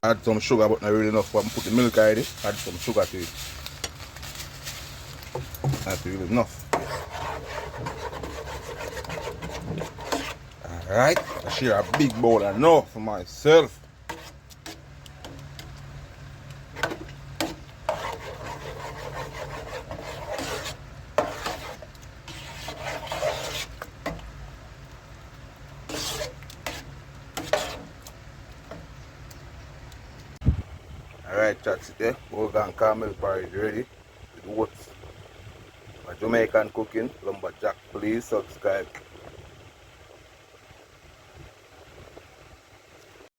add some sugar, but not really enough. But put the milk already, add some sugar to it. That's really enough. Alright, I share a big bowl of now for myself. Alright, that's it there. Burger caramel porridge ready with oats. My Jamaican cooking, Lumberjack. Please subscribe.